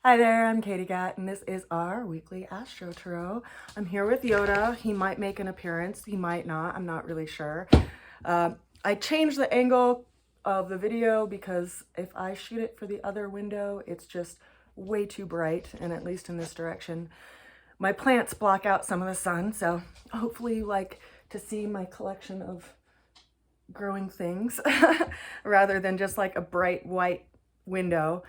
Hi there, I'm Katie Gatt, and this is our weekly AstroTarot. I'm here with Yoda. He might make an appearance, he might not, I'm not really sure. I changed the angle of the video because if I shoot it for the other window, it's just way too bright, and at least in this direction. My plants block out some of the sun, so hopefully you like to see my collection of growing things rather than just like a bright white window.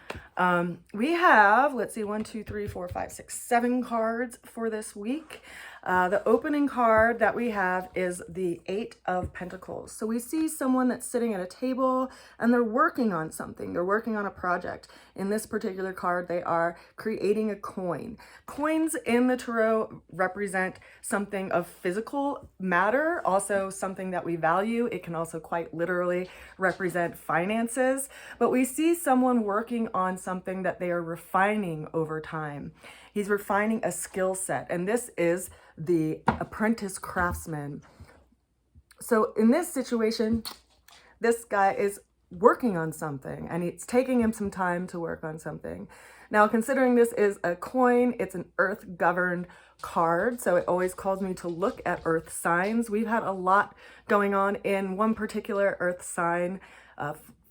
We have, let's see, 1, 2, 3, 4, 5, 6, 7 cards for this week. The opening card that we have is the 8 of Pentacles. So we see someone that's sitting at a table and they're working on something. They're working on a project. In this particular card, they are creating a coin. Coins in the tarot represent something of physical matter, also something that we value. It can also quite literally represent finances. But we see someone working on something that they are refining over time. He's refining a skill set, and this is the apprentice craftsman. So in this situation, this guy is working on something, and it's taking him some time to work on something. Now, considering this is a coin, it's an earth-governed card, so it always calls me to look at earth signs. We've had a lot going on in one particular earth sign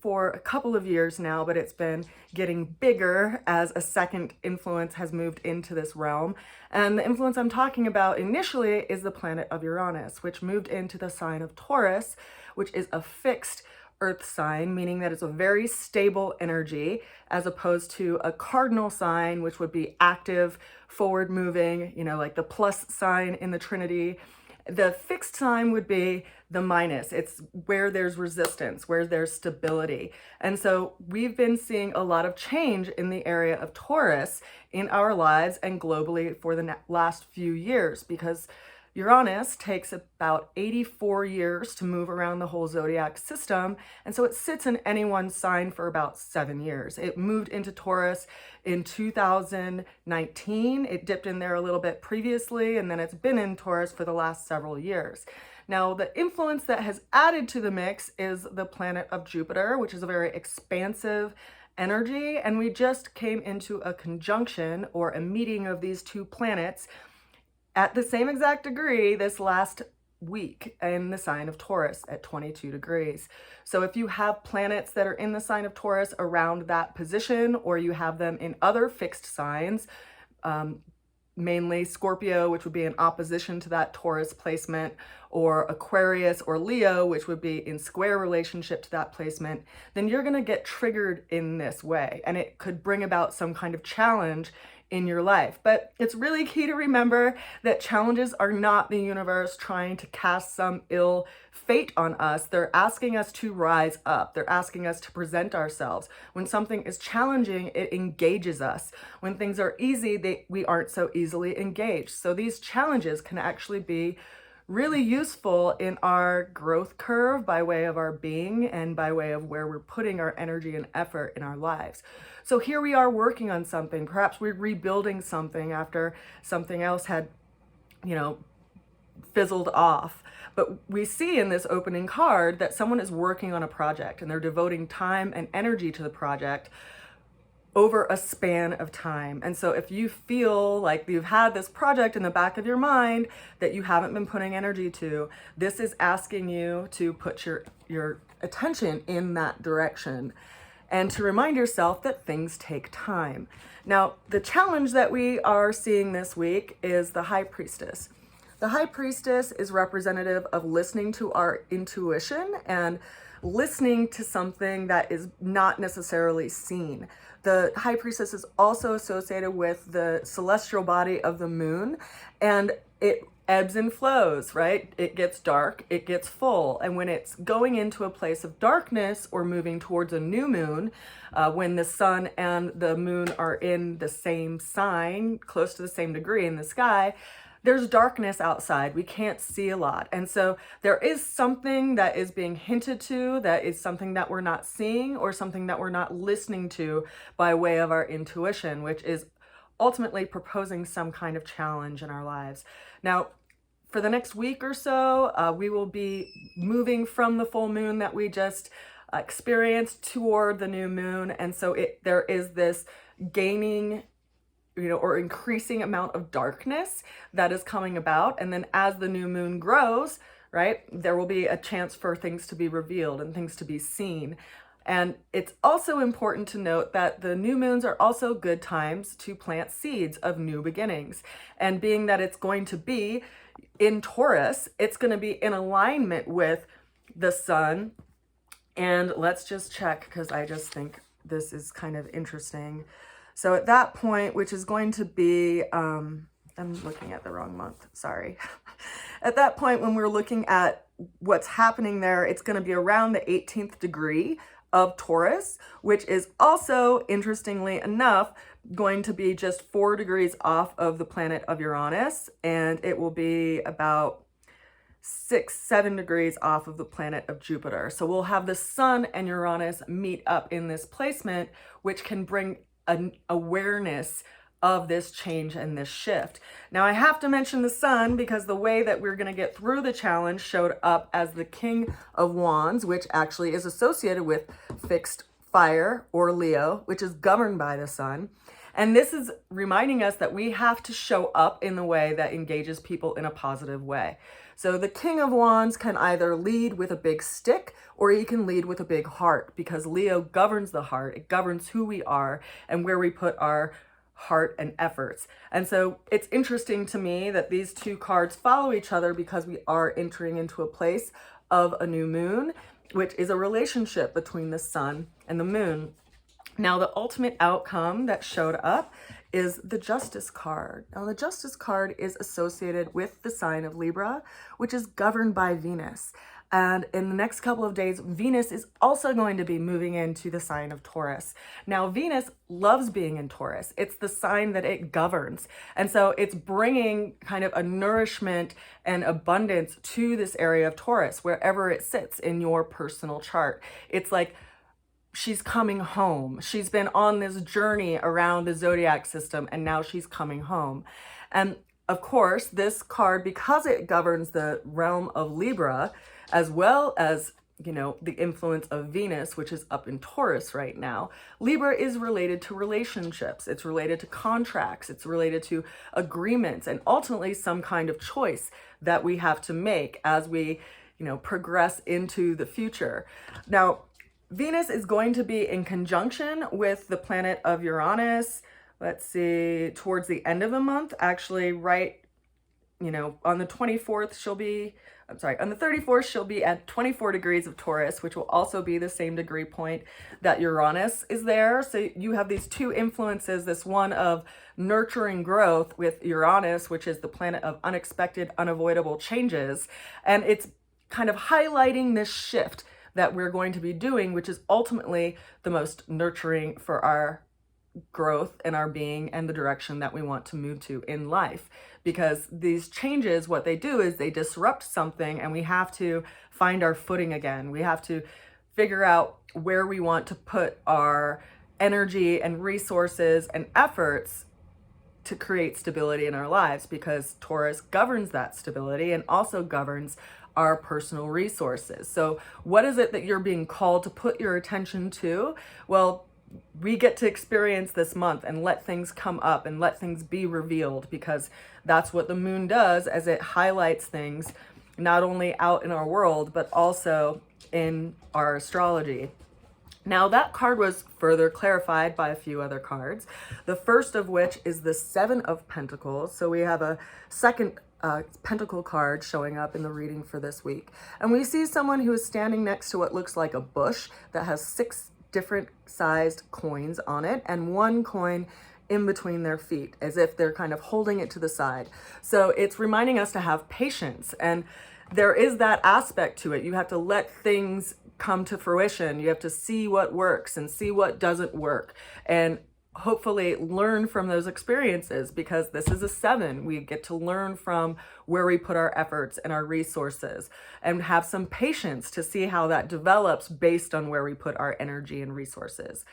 for a couple of years now, but it's been getting bigger as a second influence has moved into this realm. And the influence I'm talking about initially is the planet of Uranus, which moved into the sign of Taurus, which is a fixed earth sign, meaning that it's a very stable energy, as opposed to a cardinal sign, which would be active, forward moving, you know, like the plus sign in the Trinity. The fixed sign would be the minus. It's where there's resistance, where there's stability. And so we've been seeing a lot of change in the area of Taurus in our lives and globally for the last few years, because Uranus takes about 84 years to move around the whole zodiac system, and so it sits in any one sign for about 7 years. It moved into Taurus in 2019. It dipped in there a little bit previously, and then it's been in Taurus for the last several years. Now, the influence that has added to the mix is the planet of Jupiter, which is a very expansive energy, and we just came into a conjunction or a meeting of these two planets at the same exact degree this last week in the sign of Taurus at 22 degrees. So if you have planets that are in the sign of Taurus around that position, or you have them in other fixed signs, mainly Scorpio, which would be in opposition to that Taurus placement, or Aquarius or Leo, which would be in square relationship to that placement, then you're going to get triggered in this way, and it could bring about some kind of challenge in your life. But it's really key to remember that challenges are not the universe trying to cast some ill fate on us. They're asking us to rise up. They're asking us to present ourselves. When something is challenging, it engages us. When things are easy, we aren't so easily engaged. So these challenges can actually be really useful in our growth curve by way of our being and by way of where we're putting our energy and effort in our lives. So here we are working on something. Perhaps we're rebuilding something after something else had, fizzled off. But we see in this opening card that someone is working on a project and they're devoting time and energy to the project over a span of time. And so if you feel like you've had this project in the back of your mind that you haven't been putting energy to, this is asking you to put your attention in that direction and to remind yourself that things take time. Now, the challenge that we are seeing this week is the High Priestess. The High Priestess is representative of listening to our intuition and listening to something that is not necessarily seen. The High Priestess is also associated with the celestial body of the moon, and it ebbs and flows, right? It gets dark, it gets full. And when it's going into a place of darkness or moving towards a new moon, when the sun and the moon are in the same sign, close to the same degree in the sky, there's darkness outside. We can't see a lot. And so there is something that is being hinted to, that is something that we're not seeing or something that we're not listening to by way of our intuition, which is ultimately proposing some kind of challenge in our lives. Now, for the next week or so, we will be moving from the full moon that we just experienced toward the new moon. And so there is this gaining or increasing amount of darkness that is coming about. And then as the new moon grows, right, there will be a chance for things to be revealed and things to be seen. And it's also important to note that the new moons are also good times to plant seeds of new beginnings. And being that it's going to be in Taurus, it's going to be in alignment with the sun. And let's just check, because I just think this is kind of interesting. So at that point, which is going to be, I'm looking at the wrong month, sorry. At that point, when we're looking at what's happening there, it's going to be around the 18th degree of Taurus, which is also, interestingly enough, going to be just 4 degrees off of the planet of Uranus, and it will be about 6-7 degrees off of the planet of Jupiter. So we'll have the sun and Uranus meet up in this placement, which can bring an awareness of this change and this shift. Now I have to mention the sun because the way that we're going to get through the challenge showed up as the King of Wands, which actually is associated with fixed fire, or Leo, which is governed by the sun. And this is reminding us that we have to show up in the way that engages people in a positive way. So the King of Wands can either lead with a big stick or he can lead with a big heart, because Leo governs the heart. It governs who we are and where we put our heart and efforts. And so it's interesting to me that these two cards follow each other because we are entering into a place of a new moon, which is a relationship between the sun and the moon. Now, the ultimate outcome that showed up is the Justice card. Now, the Justice card is associated with the sign of Libra, which is governed by Venus. And in the next couple of days, Venus is also going to be moving into the sign of Taurus. Now, Venus loves being in Taurus. It's the sign that it governs. And so it's bringing kind of a nourishment and abundance to this area of Taurus, wherever it sits in your personal chart. It's like she's coming home. She's been on this journey around the zodiac system, and now she's coming home. And of course, this card, because it governs the realm of Libra, as well as, the influence of Venus, which is up in Taurus right now, Libra is related to relationships. It's related to contracts. It's related to agreements, and ultimately some kind of choice that we have to make as we, progress into the future. Now, Venus is going to be in conjunction with the planet of Uranus, let's see, towards the end of the month, actually right, on the 24th, on the 34th, she'll be at 24 degrees of Taurus, which will also be the same degree point that Uranus is there. So you have these two influences, this one of nurturing growth with Uranus, which is the planet of unexpected, unavoidable changes. And it's kind of highlighting this shift that we're going to be doing, which is ultimately the most nurturing for our growth and our being and the direction that we want to move to in life. Because these changes, what they do is they disrupt something, and we have to find our footing again. We have to figure out where we want to put our energy and resources and efforts to create stability in our lives, because Taurus governs that stability and also governs our personal resources. So what is it that you're being called to put your attention to? Well, we get to experience this month and let things come up and let things be revealed, because that's what the moon does, as it highlights things not only out in our world, but also in our astrology. Now, that card was further clarified by a few other cards, the first of which is the Seven of Pentacles. So we have a second pentacle card showing up in the reading for this week. And we see someone who is standing next to what looks like a bush that has 6 different sized coins on it, and 1 coin in between their feet, as if they're kind of holding it to the side. So it's reminding us to have patience, and there is that aspect to it. You have to let things come to fruition. You have to see what works and see what doesn't work, and hopefully learn from those experiences, because this is a 7. We get to learn from where we put our efforts and our resources, and have some patience to see how that develops based on where we put our energy and resources.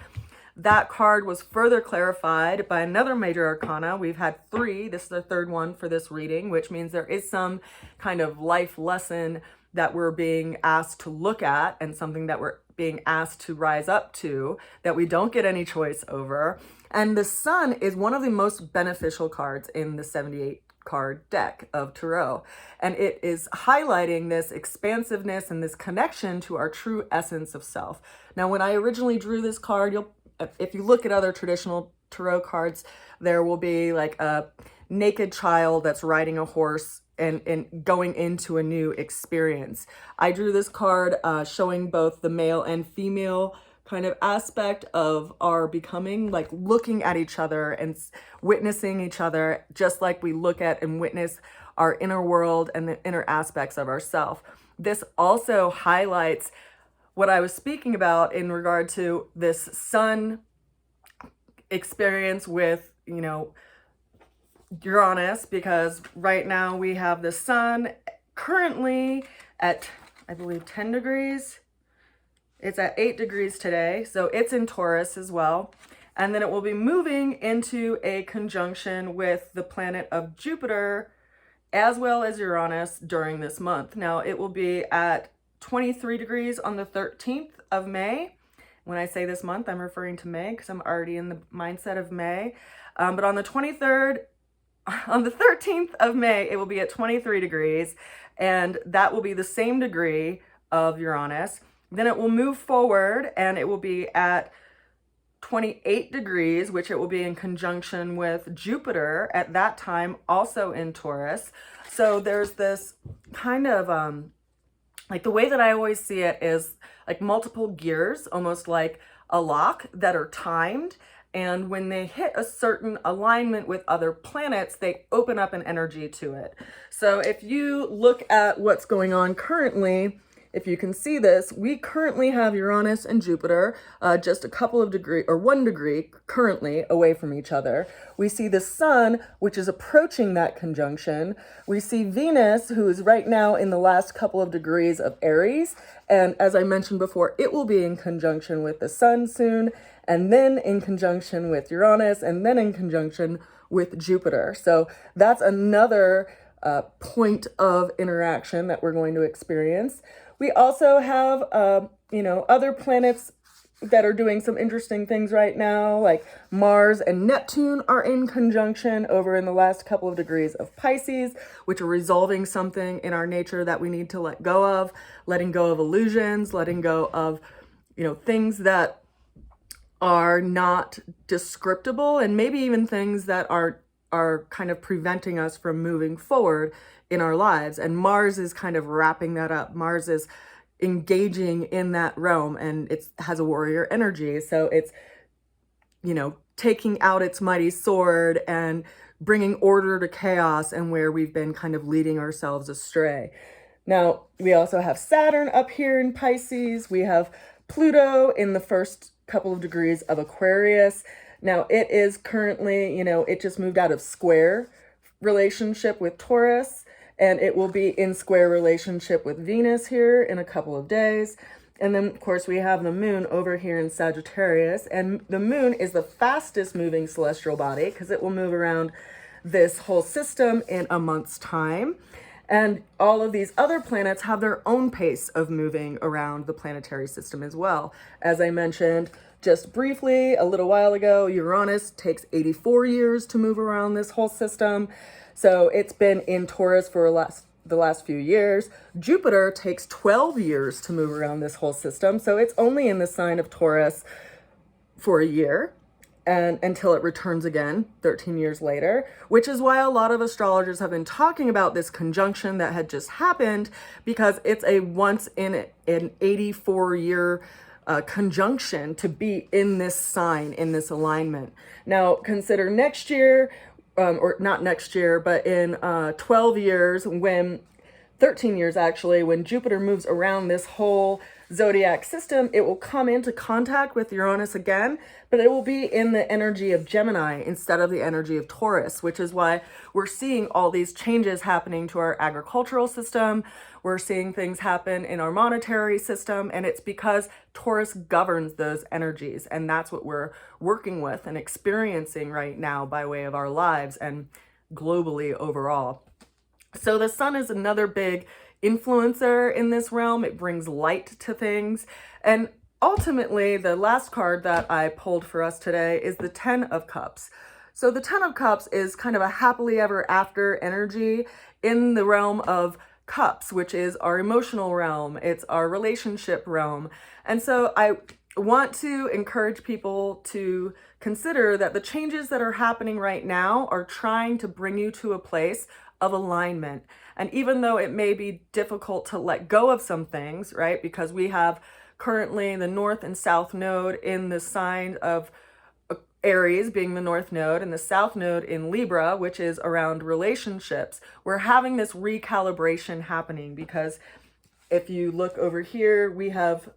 That card was further clarified by another major arcana. We've had 3. This is the 3rd one for this reading, which means there is some kind of life lesson that we're being asked to look at, and something that we're being asked to rise up to, that we don't get any choice over. And the Sun is one of the most beneficial cards in the 78 card deck of Tarot. And it is highlighting this expansiveness and this connection to our true essence of self. Now, when I originally drew this card, if you look at other traditional Tarot cards, there will be like a naked child that's riding a horse and going into a new experience. I drew this card showing both the male and female kind of aspect of our becoming, like looking at each other and witnessing each other, just like we look at and witness our inner world and the inner aspects of ourself. This also highlights what I was speaking about in regard to this Sun experience with, you know, Uranus, because right now we have the Sun currently at, I believe, 10 degrees. It's at 8 degrees today, so it's in Taurus as well. And then it will be moving into a conjunction with the planet of Jupiter as well as Uranus during this month. Now, it will be at 23 degrees on the 13th of May. When I say this month, I'm referring to May because I'm already in the mindset of May. But on the 13th of May, it will be at 23 degrees, and that will be the same degree of Uranus. Then it will move forward and it will be at 28 degrees, which it will be in conjunction with Jupiter at that time, also in Taurus. So there's this kind of, like the way that I always see it is like multiple gears, almost like a lock that are timed. And when they hit a certain alignment with other planets, they open up an energy to it. So if you look at what's going on currently, if you can see this, we currently have Uranus and Jupiter just a couple of degrees, or 1 degree currently away from each other. We see the Sun, which is approaching that conjunction. We see Venus, who is right now in the last couple of degrees of Aries. And as I mentioned before, it will be in conjunction with the Sun soon, and then in conjunction with Uranus, and then in conjunction with Jupiter. So that's another point of interaction that we're going to experience. We also have, other planets that are doing some interesting things right now, like Mars and Neptune are in conjunction over in the last couple of degrees of Pisces, which are resolving something in our nature that we need to let go of, letting go of illusions, letting go of, things that are not descriptible, and maybe even things that are kind of preventing us from moving forward in our lives. And Mars is kind of wrapping that up. Mars is engaging in that realm, and it has a warrior energy. So it's, taking out its mighty sword and bringing order to chaos and where we've been kind of leading ourselves astray. Now, we also have Saturn up here in Pisces. We have Pluto in the first couple of degrees of Aquarius. Now, it is currently, it just moved out of square relationship with Taurus, and it will be in square relationship with Venus here in a couple of days. And then, of course, we have the moon over here in Sagittarius, and the moon is the fastest moving celestial body because it will move around this whole system in a month's time. And all of these other planets have their own pace of moving around the planetary system as well. As I mentioned just briefly a little while ago, Uranus takes 84 years to move around this whole system. So it's been in Taurus for the last few years. Jupiter takes 12 years to move around this whole system. So it's only in the sign of Taurus for a year, and until it returns again 13 years later, which is why a lot of astrologers have been talking about this conjunction that had just happened, because it's a once in an 84-year conjunction to be in this sign, in this alignment. Now, consider next year, or not next year, but in 12 years, 13 years actually, when Jupiter moves around this whole zodiac system, it will come into contact with Uranus again, but it will be in the energy of Gemini instead of the energy of Taurus, which is why we're seeing all these changes happening to our agricultural system. We're seeing things happen in our monetary system, and it's because Taurus governs those energies, and that's what we're working with and experiencing right now by way of our lives and globally overall. So the sun is another big influencer in this realm. It brings light to things. And ultimately, the last card that I pulled for us today is the 10 of Cups. So the 10 of Cups is kind of a happily ever after energy in the realm of cups, which is our emotional realm. It's our relationship realm. And so I want to encourage people to consider that the changes that are happening right now are trying to bring you to a place of alignment. And even though it may be difficult to let go of some things, right? Because we have currently the North and South node in the sign of Aries being the North node and the South node in Libra, which is around relationships. We're having this recalibration happening because if you look over here, we have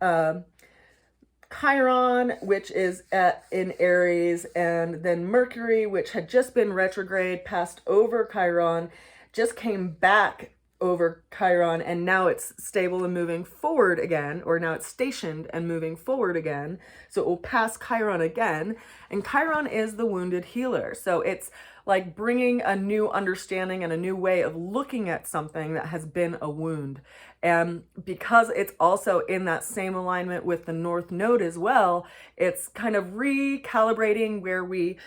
Chiron, which is in Aries, and then Mercury, which had just been retrograde, passed over Chiron, just came back over Chiron, and now it's stable and moving forward again, or now it's stationed and moving forward again. So it will pass Chiron again, and Chiron is the wounded healer. So it's like bringing a new understanding and a new way of looking at something that has been a wound. And because it's also in that same alignment with the North node as well, it's kind of recalibrating where we,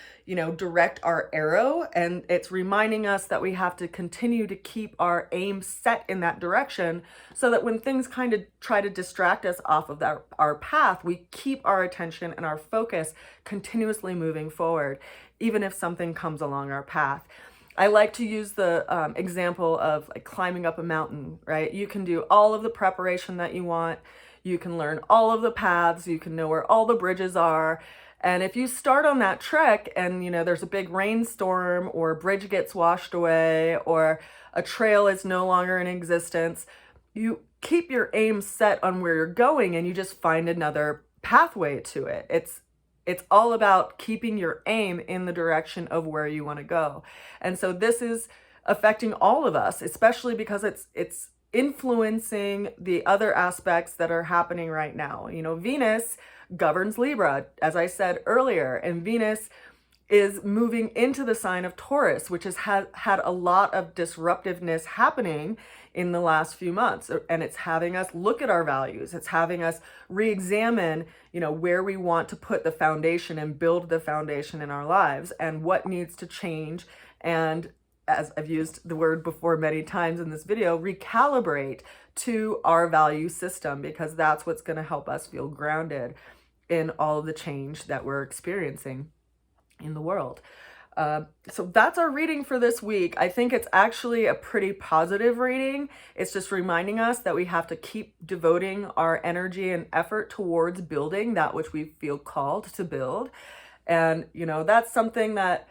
direct our arrow. And it's reminding us that we have to continue to keep our aim set in that direction so that when things kind of try to distract us off of our path, we keep our attention and our focus continuously moving forward, even if something comes along our path. I like to use the example of like climbing up a mountain, right? You can do all of the preparation that you want. You can learn all of the paths. You can know where all the bridges are. And if you start on that trek and, there's a big rainstorm or a bridge gets washed away or a trail is no longer in existence, you keep your aim set on where you're going and you just find another pathway to it. It's all about keeping your aim in the direction of where you want to go. And so this is affecting all of us, especially because it's influencing the other aspects that are happening right now. Venus governs Libra, as I said earlier, and Venus is moving into the sign of Taurus, which has had a lot of disruptiveness happening in the last few months. And it's having us look at our values. It's having us re-examine, where we want to put the foundation and build the foundation in our lives and what needs to change. And as I've used the word before many times in this video, recalibrate to our value system, because that's what's going to help us feel grounded in all of the change that we're experiencing in the world. So that's our reading for this week. I think it's actually a pretty positive reading. It's just reminding us that we have to keep devoting our energy and effort towards building that which we feel called to build. And, that's something that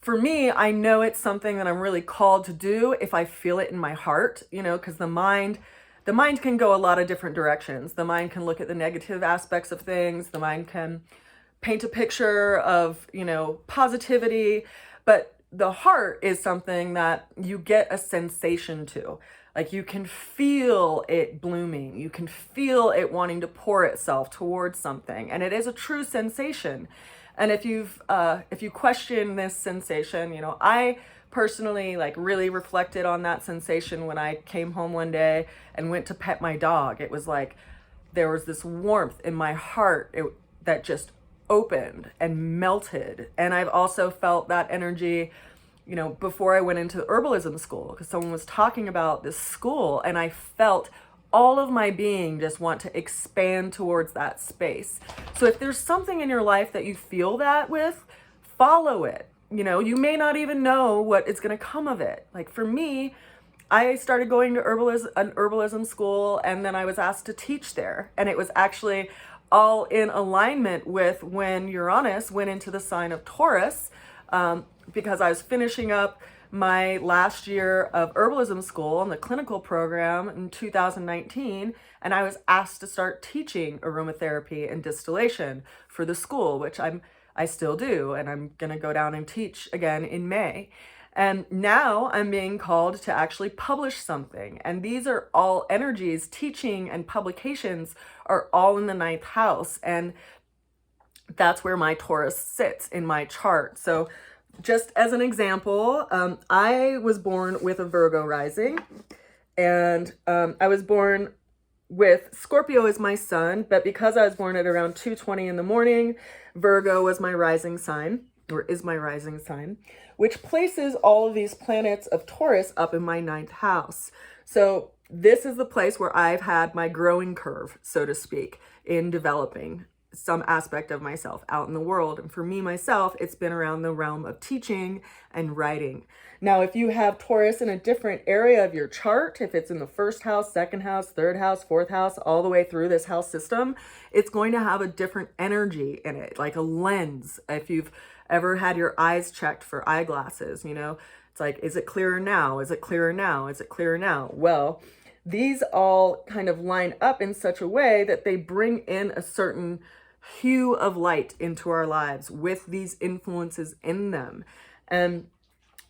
for me, I know it's something that I'm really called to do if I feel it in my heart, because the mind can go a lot of different directions. The mind can look at the negative aspects of things. The mind can paint a picture of, positivity, but the heart is something that you get a sensation to. Like you can feel it blooming. You can feel it wanting to pour itself towards something. And it is a true sensation. And if you question this sensation, I personally really reflected on that sensation when I came home one day and went to pet my dog. It was like there was this warmth in my heart that just opened and melted. And I've also felt that energy, before I went into herbalism school, because someone was talking about this school and I felt all of my being just want to expand towards that space. So if there's something in your life that you feel that with, follow it. You may not even know what is going to come of it. Like for me, I started going to an herbalism school, and then I was asked to teach there. And it was actually all in alignment with when Uranus went into the sign of Taurus, because I was finishing up my last year of herbalism school in the clinical program in 2019, and I was asked to start teaching aromatherapy and distillation for the school, which I still do, and I'm gonna go down and teach again in May. And now I'm being called to actually publish something. And these are all energies, teaching and publications are all in the 9th house. And that's where my Taurus sits in my chart. So just as an example, I was born with a Virgo rising, and I was born with Scorpio as my sun, but because I was born at around 2:20 in the morning, Virgo was my rising sign, or is my rising sign, which places all of these planets of Taurus up in my 9th house. So this is the place where I've had my growing curve, so to speak, in developing some aspect of myself out in the world. And for me, myself, it's been around the realm of teaching and writing. Now, if you have Taurus in a different area of your chart, if it's in the 1st house, 2nd house, 3rd house, 4th house, all the way through this house system, it's going to have a different energy in it, like a lens. If you've ever had your eyes checked for eyeglasses, you know, it's like, is it clearer now? Is it clearer now? Is it clearer now? Well, these all kind of line up in such a way that they bring in a certain hue of light into our lives with these influences in them. And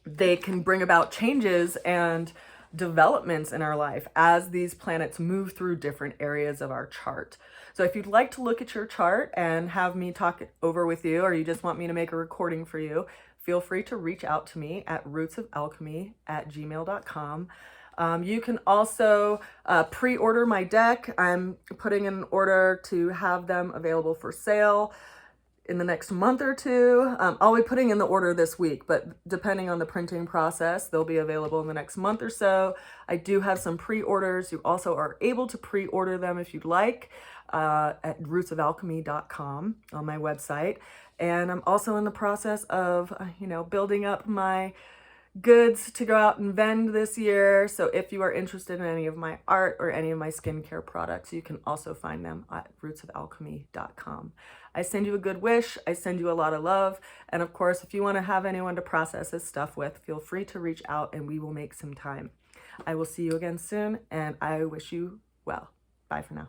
they can bring about changes and developments in our life as these planets move through different areas of our chart. So if you'd like to look at your chart and have me talk it over with you, or you just want me to make a recording for you, feel free to reach out to me at rootsofalchemy@gmail.com. You can also pre-order my deck. I'm putting in an order to have them available for sale in the next month or two. I'll be putting in the order this week, but depending on the printing process, they'll be available in the next month or so. I do have some pre-orders. You also are able to pre-order them if you'd like at rootsofalchemy.com on my website. And I'm also in the process of, building up my goods to go out and vend this year. So if you are interested in any of my art or any of my skincare products, you can also find them at rootsofalchemy.com. I send you a good wish. I send you a lot of love. And of course, if you want to have anyone to process this stuff with, feel free to reach out and we will make some time. I will see you again soon, and I wish you well. Bye for now.